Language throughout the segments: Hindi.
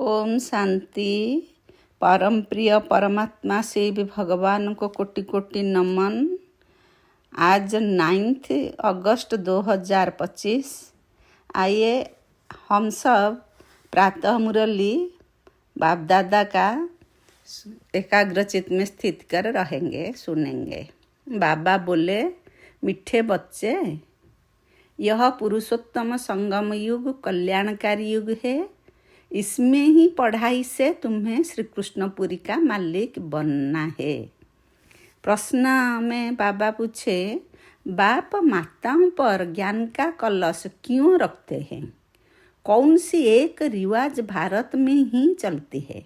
ओम शांति। परम प्रिय परमात्मा से भी भगवान को कोटि कोटि नमन। आज 9 अगस्त 2025। आइए हम सब प्रातः मुरली बाप दादा का एकाग्रचित में स्थित कर रहेंगे, सुनेंगे। बाबा बोले, मीठे बच्चे, यह पुरुषोत्तम संगम युग कल्याणकारी युग है। इसमें ही पढ़ाई से तुम्हें श्री कृष्णपुरी का मालिक बनना है। प्रश्न में बाबा पूछे, बाप माताओं पर ज्ञान का कलश क्यों रखते हैं? कौन सी एक रिवाज भारत में ही चलती है?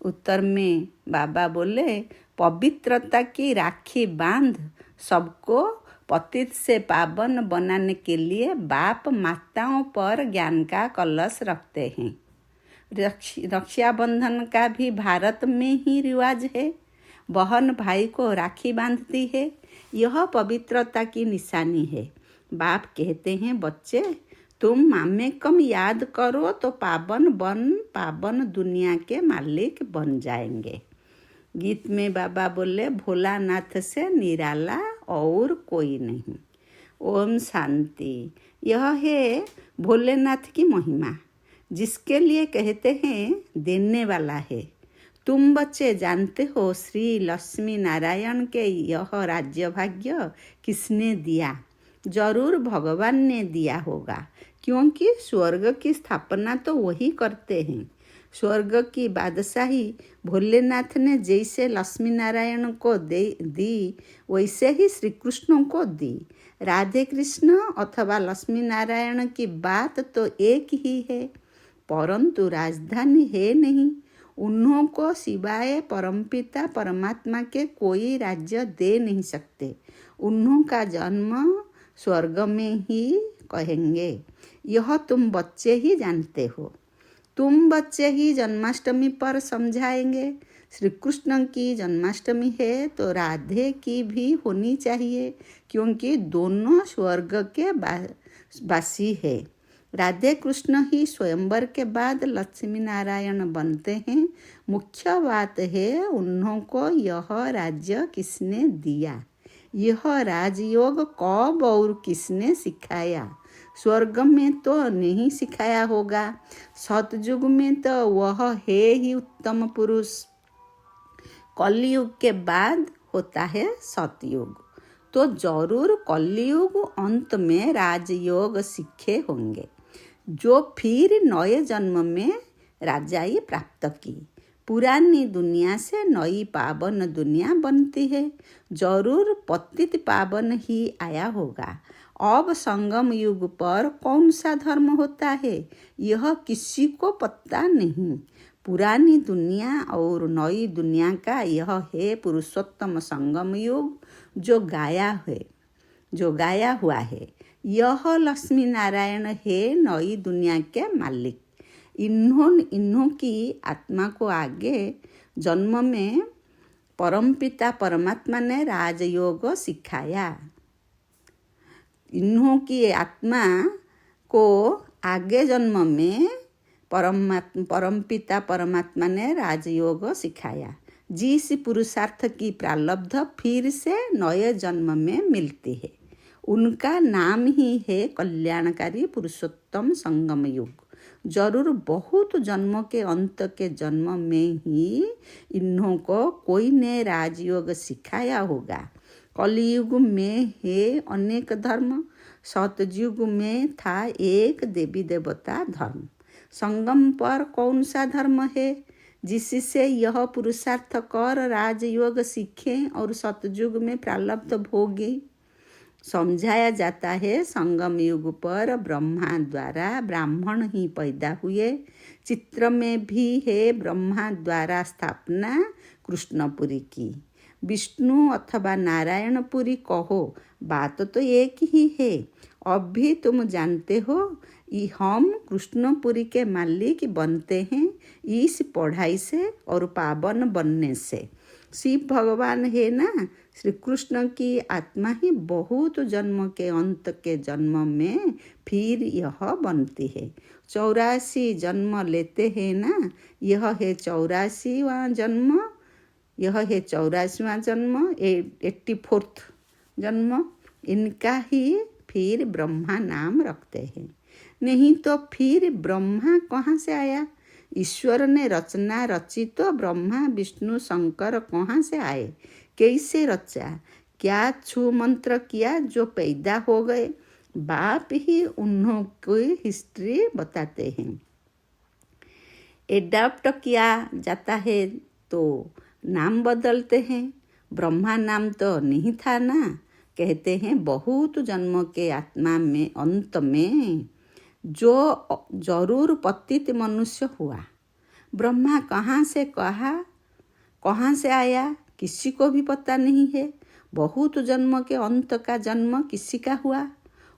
उत्तर में बाबा बोले, पवित्रता की राखी बांध सबको पतित से पावन बनाने के लिए बाप माताओं पर ज्ञान का कलश रखते हैं। रक्षाबंधन का भी भारत में ही रिवाज है। बहन भाई को राखी बांधती है। यह पवित्रता की निशानी है। बाप कहते हैं, बच्चे तुम मामे कम याद करो तो पावन दुनिया के मालिक बन जाएंगे। गीत में बाबा बोले, भोलानाथ से निराला और कोई नहीं। ओम शांति। यह है भोलेनाथ की महिमा, जिसके लिए कहते हैं देने वाला है। तुम बच्चे जानते हो श्री लक्ष्मी नारायण के यह राज्य भाग्य किसने दिया? जरूर भगवान ने दिया होगा, क्योंकि स्वर्ग की स्थापना तो वही करते हैं। स्वर्ग की बादशाही भोलेनाथ ने जैसे लक्ष्मी नारायण को दी, वैसे ही श्री कृष्ण को दी। राधे कृष्ण अथवा लक्ष्मी नारायण की बात तो एक ही है, परंतु राजधानी है नहीं। उन्हों को सिवाय परमपिता परमात्मा के कोई राज्य दे नहीं सकते। उन्हों का जन्म स्वर्ग में ही कहेंगे। यह तुम बच्चे ही जानते हो। तुम बच्चे ही जन्माष्टमी पर समझाएंगे। श्री कृष्ण की जन्माष्टमी है तो राधे की भी होनी चाहिए, क्योंकि दोनों स्वर्ग के वासी है। राधे कृष्ण ही स्वयंवर के बाद लक्ष्मी नारायण बनते हैं। मुख्य बात है उन्हों को यह राज्य किसने दिया, यह राजयोग कब और किसने सिखाया? स्वर्ग में तो नहीं सिखाया होगा। सतयुग में तो वह है ही उत्तम पुरुष। कलयुग के बाद होता है सतयुग, तो जरूर कलयुग अंत में राजयोग सीखे होंगे, जो फिर नए जन्म में राजाई प्राप्त की। पुरानी दुनिया से नई पावन दुनिया बनती है। जरूर पतित पावन ही आया होगा। अब संगम युग पर कौन सा धर्म होता है, यह किसी को पता नहीं। पुरानी दुनिया और नई दुनिया का यह है पुरुषोत्तम संगम युग, जो गाया हुआ है। यह लक्ष्मी नारायण है नई दुनिया के मालिक। इन्हों की आत्मा को आगे जन्म में परमपिता परमात्मा ने राजयोग सिखाया। इन्हों की आत्मा को आगे जन्म में परमपिता परमात्मा ने राजयोग सिखाया। जिस पुरुषार्थ की प्रारब्ध फिर से नए जन्म में मिलती है, उनका नाम ही है कल्याणकारी पुरुषोत्तम संगम युग। जरूर बहुत जन्मों के अंत के जन्म में ही इन्हों को कोई ने राजयोग सिखाया होगा। कलयुग में है अनेक धर्म। सतयुग में था एक देवी देवता धर्म। संगम पर कौन सा धर्म है, जिससे यह पुरुषार्थ कर राजयोग सीखें और सतयुग में प्रारब्ध भोगे? समझाया जाता है, संगम युग पर ब्रह्मा द्वारा ब्राह्मण ही पैदा हुए। चित्र में भी है ब्रह्मा द्वारा स्थापना कृष्णपुरी की। विष्णु अथवा नारायणपुरी कहो, बात तो एक ही है। अब भी तुम जानते हो हम कृष्णपुरी के मालिक बनते हैं इस पढ़ाई से और पावन बनने से। शिव भगवान है ना, श्री कृष्ण की आत्मा ही बहुत जन्म के अंत के जन्म में फिर यह बनती है। 84 जन्म लेते हैं ना, यह है 84वां जन्म, यह है 84वां जन्म, 84th जन्म। इनका ही फिर ब्रह्मा नाम रखते हैं। नहीं तो फिर ब्रह्मा कहाँ से आया? ईश्वर ने रचना रची तो ब्रह्मा विष्णु शंकर कहाँ से आए? कैसे रचा? क्या छू मंत्र किया जो पैदा हो गए? बाप ही उन्हों की हिस्ट्री बताते हैं। एडाप्ट किया जाता है तो नाम बदलते हैं। ब्रह्मा नाम तो नहीं था ना। कहते हैं बहुत जन्म के आत्मा में अंत में जो जरूर पतित मनुष्य हुआ। ब्रह्मा कहाँ से आया किसी को भी पता नहीं है। बहुत जन्म के अंत का जन्म किसी का हुआ?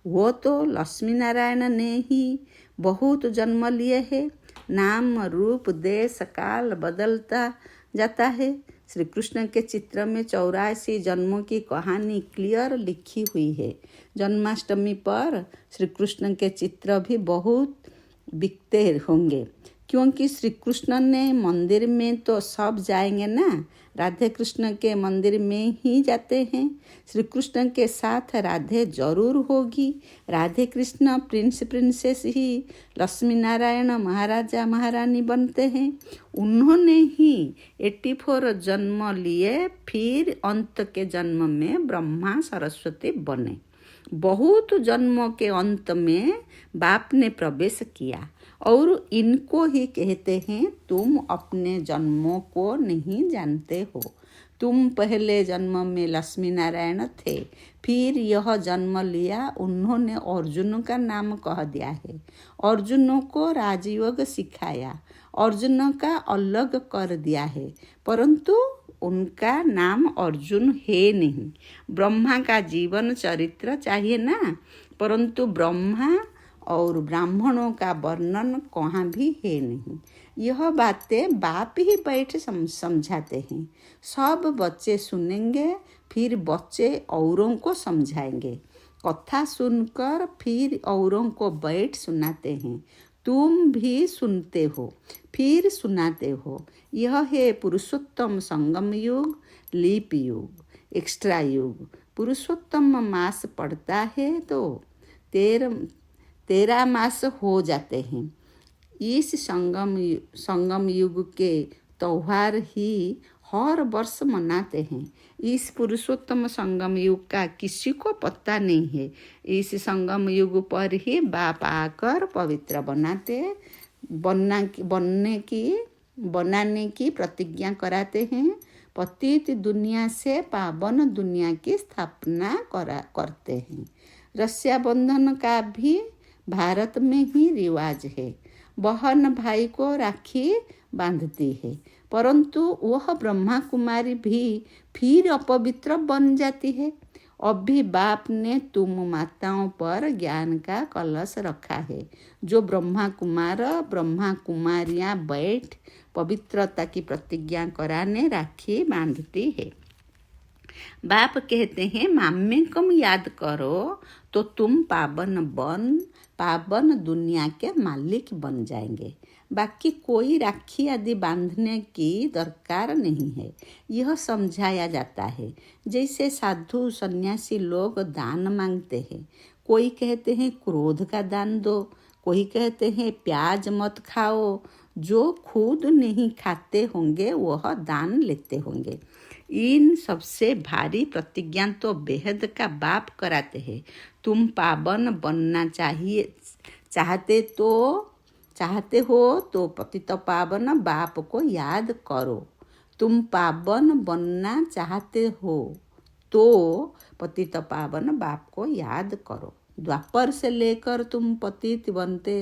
वो तो लक्ष्मी नारायण ने ही बहुत जन्म लिए हैं। नाम रूप देश काल बदलता जाता है। श्री कृष्ण के चित्र में 84 जन्मों की कहानी क्लियर लिखी हुई है। जन्माष्टमी पर श्री कृष्ण के चित्र भी बहुत बिकते होंगे, क्योंकि श्री कृष्ण ने मंदिर में तो सब जाएंगे ना, राधे कृष्ण के मंदिर में ही जाते हैं। श्री कृष्ण के साथ राधे जरूर होगी। राधे कृष्ण प्रिंस प्रिंसेस ही लक्ष्मी नारायण महाराजा महारानी बनते हैं। उन्होंने ही 84 जन्म लिए, फिर अंत के जन्म में ब्रह्मा सरस्वती बने। बहुत जन्मों के अंत में बाप ने प्रवेश किया और इनको ही कहते हैं तुम अपने जन्मों को नहीं जानते हो। तुम पहले जन्म में लक्ष्मी नारायण थे, फिर यह जन्म लिया। उन्होंने अर्जुन का नाम कह दिया है। अर्जुन को राजयोग सिखाया, अर्जुन का अलग कर दिया है, परंतु उनका नाम अर्जुन है नहीं। ब्रह्मा का जीवन चरित्र चाहिए ना, परंतु ब्रह्मा और ब्राह्मणों का वर्णन कहाँ भी है नहीं। यह बातें बाप ही बैठ समझाते हैं। सब बच्चे सुनेंगे, फिर बच्चे औरों को समझाएंगे। कथा सुनकर फिर औरों को बैठ सुनाते हैं। तुम भी सुनते हो, फिर सुनाते हो। यह है पुरुषोत्तम संगम युग, लीप युग, एक्स्ट्रा युग। पुरुषोत्तम मास पड़ता है तो 13 मास हो जाते हैं। इस संगम युग के त्योहार ही हर वर्ष मनाते हैं। इस पुरुषोत्तम संगम युग का किसी को पता नहीं है। इस संगम युग पर ही बाप आकर पवित्र बनाने की प्रतिज्ञा कराते हैं। पतित दुनिया से पावन दुनिया की स्थापना करते हैं। रक्षाबंधन का भी भारत में ही रिवाज है। बहन भाई को राखी बांधती है, परंतु वह ब्रह्मा कुमारी भी फिर अपवित्र बन जाती है। अभी बाप ने तुम माताओं पर ज्ञान का कलश रखा है। जो ब्रह्मा कुमारियां बैठ पवित्रता की प्रतिज्ञा कराने राखी बांधती है। बाप कहते हैं माम्य कम याद करो तो तुम पावन दुनिया के मालिक बन जाएंगे। बाकी कोई राखी आदि बांधने की दरकार नहीं है। यह समझाया जाता है। जैसे साधु सन्यासी लोग दान मांगते हैं। कोई कहते हैं क्रोध का दान दो, कोई कहते हैं प्याज मत खाओ। जो खुद नहीं खाते होंगे वह दान लेते होंगे। इन सबसे भारी प्रतिज्ञा तो बेहद का बाप कराते हैं। तुम पावन बनना चाहते हो तो पतित पावन बाप को याद करो। तुम पावन बनना चाहते हो तो पतित पावन बाप को याद करो। द्वापर से लेकर तुम पतित बनते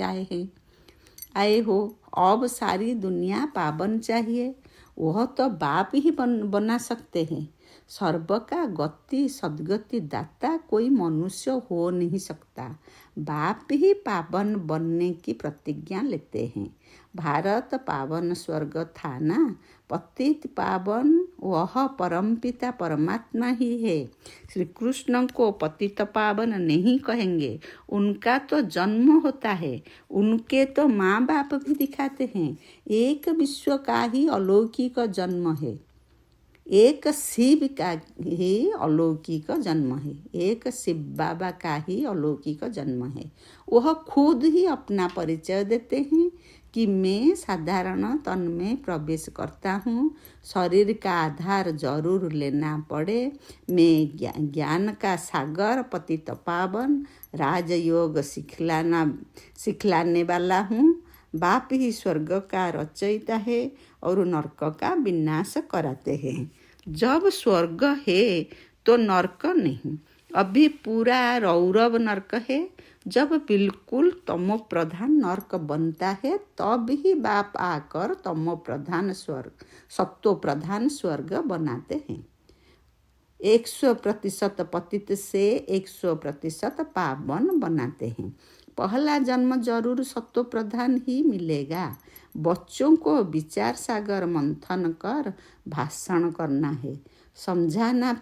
आए हो। अब सारी दुनिया पावन चाहिए, वह तो बाप ही बना सकते हैं। सर्व का गति सद्गति दाता कोई मनुष्य हो नहीं सकता। बाप ही पावन बनने की प्रतिज्ञा लेते हैं। भारत पावन स्वर्ग था ना, पतित पावन वह परमपिता परमात्मा ही है। श्री कृष्ण को पतित पावन नहीं कहेंगे, उनका तो जन्म होता है, उनके तो माँ बाप भी दिखाते हैं। एक विश्व का ही अलौकिक जन्म है, एक शिव का ही अलौकिक जन्म है, एक शिव बाबा का ही अलौकिक जन्म है। वह खुद ही अपना परिचय देते हैं कि मैं साधारण तन में प्रवेश करता हूँ, शरीर का आधार जरूर लेना पड़े, मैं ज्ञान का सागर पतित पावन राजयोग सिखलाने वाला हूँ। बाप ही स्वर्ग का रचयिता है और नरक का विनाश कराते हैं। जब स्वर्ग है तो नरक नहीं, अभी पूरा रौरव नरक है। जब बिल्कुल तमो प्रधान नरक बनता है तब ही बाप आकर तमो प्रधान स्वर्ग, सत्व प्रधान स्वर्ग बनाते हैं। 100% पतित से 100% पावन बनाते हैं। पहला जन्म जरूर सत्व प्रधान ही मिलेगा। बच्चों को विचार सागर मंथन कर भाषण करना है, समझाना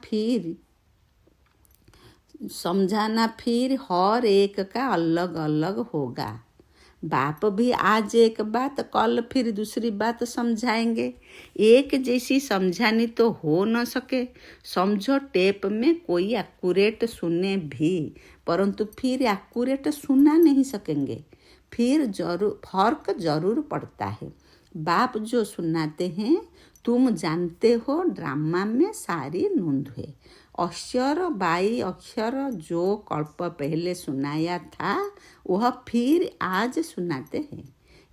फिर हर एक का अलग अलग होगा। बाप भी आज एक बात कल फिर दूसरी बात समझाएंगे। एक जैसी समझानी तो हो न सके। समझो टेप में कोई एक्यूरेट सुने भी, परंतु फिर एक्यूरेट सुना नहीं सकेंगे, फिर फर्क जरूर पड़ता है। बाप जो सुनाते हैं तुम जानते हो, ड्रामा में सारी नूंद है। अक्षर बाई अक्षर जो कल्प पहले सुनाया था वह फिर आज सुनाते हैं।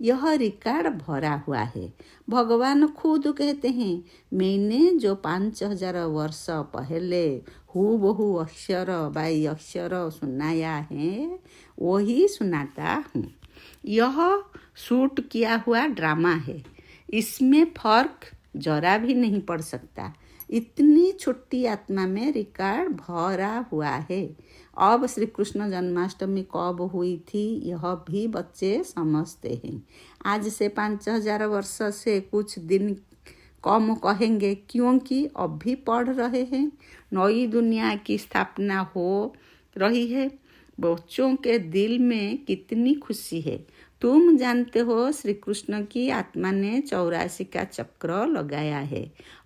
यह रिकॉर्ड भरा हुआ है। भगवान खुद कहते हैं, मैंने जो 5000 वर्ष पहले हूबहू अक्षर बाई अक्षर सुनाया है वही सुनाता हूँ। यह शूट किया हुआ ड्रामा है, इसमें फर्क जरा भी नहीं पड़ सकता। इतनी छोटी आत्मा में रिकॉर्ड भरा हुआ है। अब श्री कृष्ण जन्माष्टमी कब हुई थी यह भी बच्चे समझते हैं। आज से 5000 वर्ष से कुछ दिन कम कहेंगे, क्योंकि अब भी पढ़ रहे हैं। नई दुनिया की स्थापना हो रही है। बच्चों के दिल में कितनी खुशी है। तुम जानते हो श्री कृष्ण की आत्मा ने 84 का चक्र लगाया है।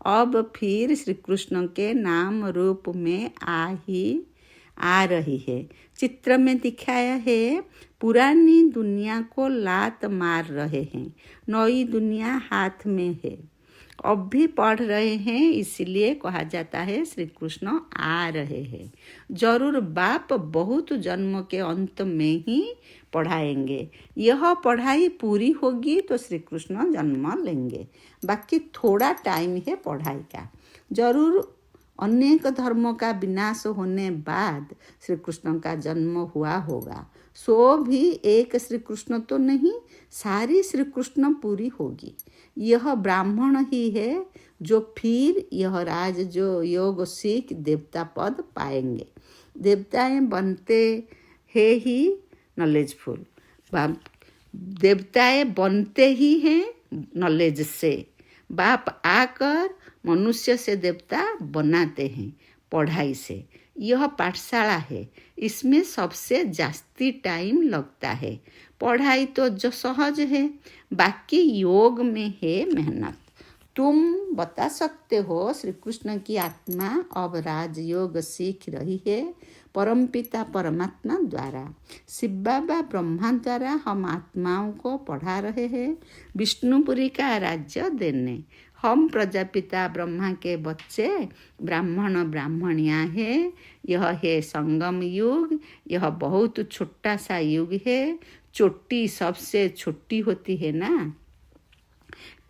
अब फिर श्री कृष्ण के नाम रूप में आ रही है। चित्र में दिखाया है, पुरानी दुनिया को लात मार रहे हैं, नई दुनिया हाथ में है। अब भी पढ़ रहे हैं, इसलिए कहा जाता है श्री कृष्ण आ रहे हैं। जरूर बाप बहुत जन्म के अंत में ही पढ़ाएंगे। यह पढ़ाई पूरी होगी तो श्री कृष्ण जन्म लेंगे। बाकी थोड़ा टाइम है पढ़ाई का। जरूर अनेक धर्मों का विनाश होने बाद श्री कृष्ण का जन्म हुआ होगा। सो भी एक श्री कृष्ण तो नहीं, सारी श्री कृष्ण पूरी होगी। यह ब्राह्मण ही है जो फिर यह राज जो योग सीख देवता पद पाएंगे। देवताएं बनते हैं ही नॉलेजफुल, देवताएं बनते ही हैं नॉलेज से। बाप आकर मनुष्य से देवता बनाते हैं पढ़ाई से। यह पाठशाला है, इसमें सबसे जास्ती टाइम लगता है। पढ़ाई तो जो सहज है, बाकी योग में है मेहनत। तुम बता सकते हो श्री कृष्ण की आत्मा अब राजयोग सीख रही है परमपिता परमात्मा द्वारा। शिव बाबा ब्रह्मा द्वारा हम आत्माओं को पढ़ा रहे हैं विष्णुपुरी का राज्य देने। हम प्रजापिता ब्रह्मा के बच्चे ब्राह्मण ब्राह्मणियाँ हैं। यह है संगम युग। यह बहुत छोटा सा युग है। चोटी सबसे छोटी होती है ना,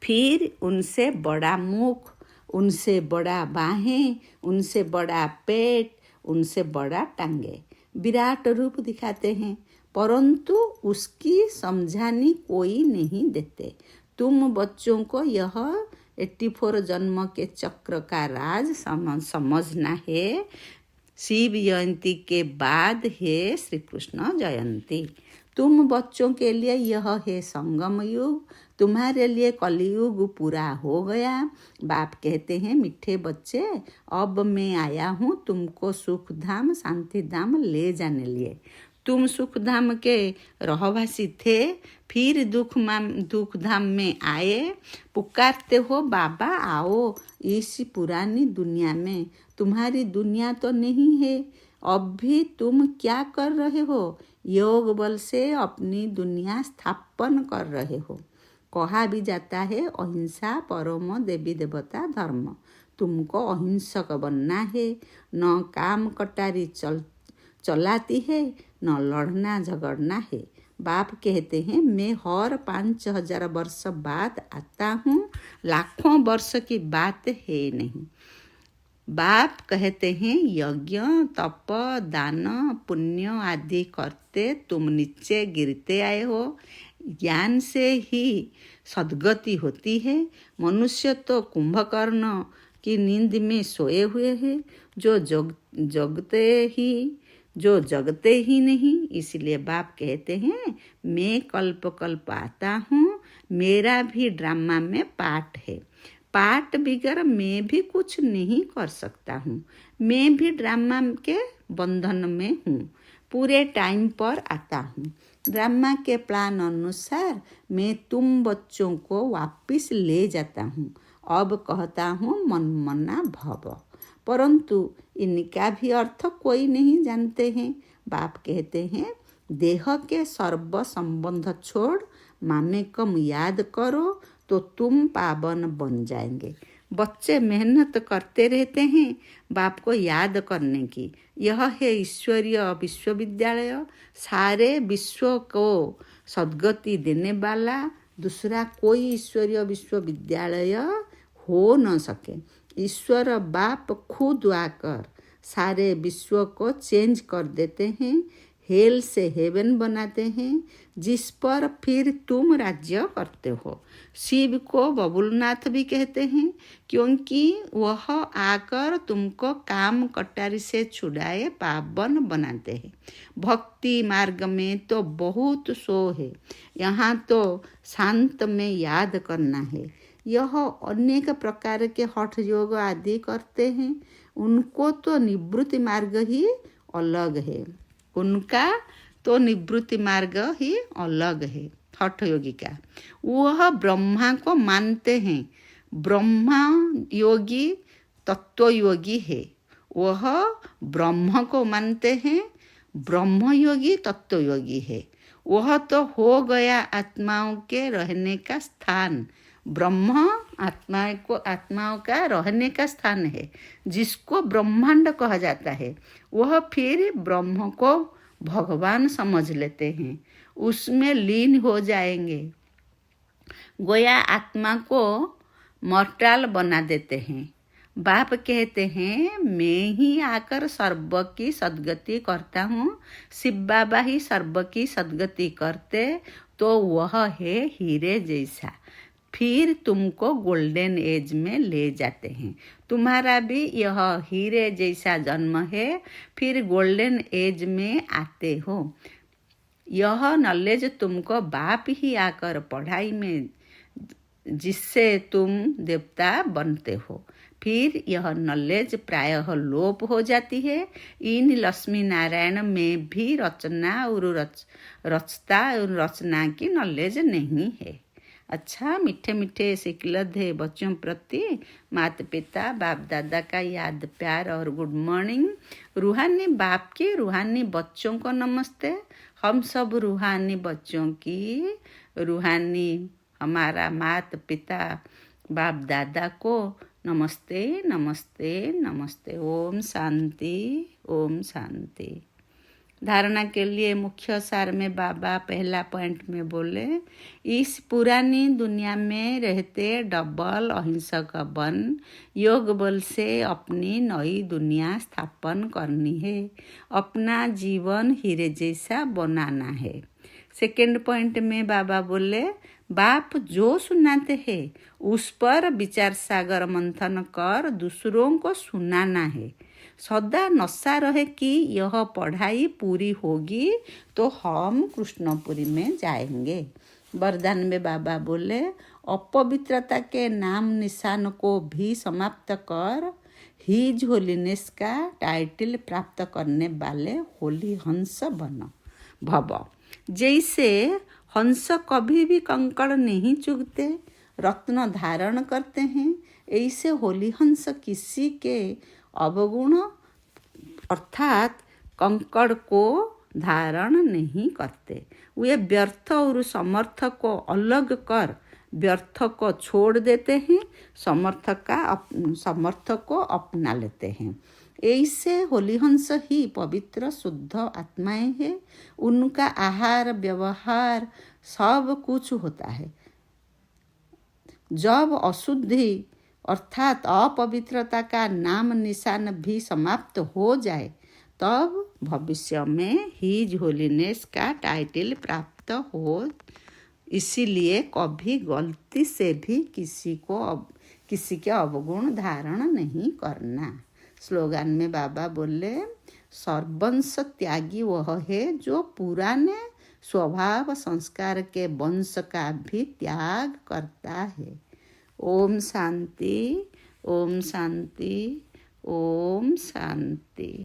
फिर उनसे बड़ा मुख, उनसे बड़ा बाहें, उनसे बड़ा पेट, उनसे बड़ा टांगे, विराट रूप दिखाते हैं, परंतु उसकी समझानी कोई नहीं देते। तुम बच्चों को यह 84 जन्म के चक्र का राज समझना है। शिव जयंती के बाद है श्री कृष्ण जयंती। तुम बच्चों के लिए यह है संगम युग। तुम्हारे लिए कलयुग पूरा हो गया। बाप कहते हैं मीठे बच्चे, अब मैं आया हूँ तुमको सुख धाम शांति धाम ले जाने लिए। तुम सुख धाम के रहवासी थे, फिर दुख धाम में आए। पुकारते हो बाबा आओ इस पुरानी दुनिया में। तुम्हारी दुनिया तो नहीं है। अब भी तुम क्या कर रहे हो? योग बल से अपनी दुनिया स्थापन कर रहे हो। कहा भी जाता है अहिंसा परम देवी देवता धर्म। तुमको अहिंसक बनना है। न काम कटारी चलाती है, न लड़ना झगड़ना है। बाप कहते हैं मैं हर 5000 वर्ष बाद आता हूँ, लाखों वर्ष की बात है नहीं। बाप कहते हैं यज्ञ तप दान पुण्य आदि करते तुम नीचे गिरते आए हो। ज्ञान से ही सद्गति होती है। मनुष्य तो कुंभकर्ण की नींद में सोए हुए हैं, जो जगते ही नहीं। इसलिए बाप कहते हैं मैं कल्प कल्प आता हूँ। मेरा भी ड्रामा में पार्ट है। पार्ट बिगर मैं भी कुछ नहीं कर सकता हूँ। मैं भी ड्रामा के बंधन में हूँ। पूरे टाइम पर आता हूँ। ड्रामा के प्लान अनुसार मैं तुम बच्चों को वापस ले जाता हूँ। अब कहता हूँ मनमना भव, परंतु इनका भी अर्थ कोई नहीं जानते हैं। बाप कहते हैं देह के सर्व संबंध छोड़ मामेकम याद करो तो तुम पावन बन जाएंगे। बच्चे मेहनत करते रहते हैं बाप को याद करने की। यह है ईश्वरीय विश्वविद्यालय। सारे विश्व को सद्गति देने वाला दूसरा कोई ईश्वरीय विश्वविद्यालय हो न सके। ईश्वर बाप खुद आकर सारे विश्व को चेंज कर देते हैं। हेल से हेवन बनाते हैं, जिस पर फिर तुम राज्य करते हो। शिव को बबुलनाथ भी कहते हैं, क्योंकि वह आकर तुमको काम कटारी से छुड़ाए पावन बनाते हैं। भक्ति मार्ग में तो बहुत सो है, यहाँ तो शांत में याद करना है। यह अनेक प्रकार के हठ योग आदि करते हैं, उनको तो निवृत्ति मार्ग ही अलग है। उनका तो निवृत्ति मार्ग ही अलग है। हठ योगी का वह ब्रह्मा को मानते हैं। ब्रह्मा योगी तत्व योगी है। वह ब्रह्म को मानते हैं। ब्रह्म योगी तत्व योगी है। वह तो हो गया आत्माओं के रहने का स्थान। ब्रह्म आत्माओं का रहने का स्थान है, जिसको ब्रह्मांड कहा जाता है। वह फिर ब्रह्म को भगवान समझ लेते हैं, उसमें लीन हो जाएंगे। गोया आत्मा को मॉर्टल बना देते हैं। बाप कहते हैं मैं ही आकर सर्व की सद्गति करता हूँ। शिव बाबा ही सर्व की सद्गति करते तो वह है हीरे जैसा। फिर तुमको गोल्डन एज में ले जाते हैं। तुम्हारा भी यह हीरे जैसा जन्म है, फिर गोल्डन एज में आते हो। यह नॉलेज तुमको बाप ही आकर पढ़ाई में, जिससे तुम देवता बनते हो। फिर यह नॉलेज प्रायः लोप हो जाती है। इन लक्ष्मी नारायण में भी रचना और रचना की नॉलेज नहीं है। अच्छा, मीठे मीठे सिकलधे बच्चों प्रति माता पिता बाप दादा का याद प्यार और गुड मॉर्निंग। रूहानी बाप की रूहानी बच्चों को नमस्ते। हम सब रूहानी बच्चों की रूहानी हमारा माता पिता बाप दादा को नमस्ते नमस्ते नमस्ते। ओम शांति ओम शांति। धारणा के लिए मुख्य सार में बाबा पहला पॉइंट में बोले, इस पुरानी दुनिया में रहते डबल अहिंसक बन योग बल से अपनी नई दुनिया स्थापन करनी है। अपना जीवन हीरे जैसा बनाना है। सेकेंड पॉइंट में बाबा बोले, बाप जो सुनाते हैं उस पर विचार सागर मंथन कर दूसरों को सुनाना है। सदा नशा रहे कि यह पढ़ाई पूरी होगी तो हम कृष्णपुरी में जाएंगे। वरदान में बाबा बोले, अपवित्रता के नाम निशान को भी समाप्त कर हिज होलीनेस का टाइटल प्राप्त करने वाले होली हंस बनो भव। जैसे हंस कभी भी कंकड़ नहीं चुगते, रत्न धारण करते हैं, ऐसे होली हंस किसी के अवगुण अर्थात कंकड़ को धारण नहीं करते। वे व्यर्थ और समर्थ को अलग कर व्यर्थ को छोड़ देते हैं, समर्थ को अपना लेते हैं। ऐसे होलीहंस ही पवित्र शुद्ध आत्माएं हैं। उनका आहार व्यवहार सब कुछ होता है। जब अशुद्धि अर्थात अपवित्रता का नाम निशान भी समाप्त हो जाए तब भविष्य में हिज होलीनेस का टाइटल प्राप्त हो। इसीलिए कभी गलती से भी किसी के अवगुण धारण नहीं करना। स्लोगन में बाबा बोले, सर्वंश त्यागी वह है जो पुराने स्वभाव संस्कार के वंश का भी त्याग करता है। ओम शांति, ओम शांति, ओम शांति।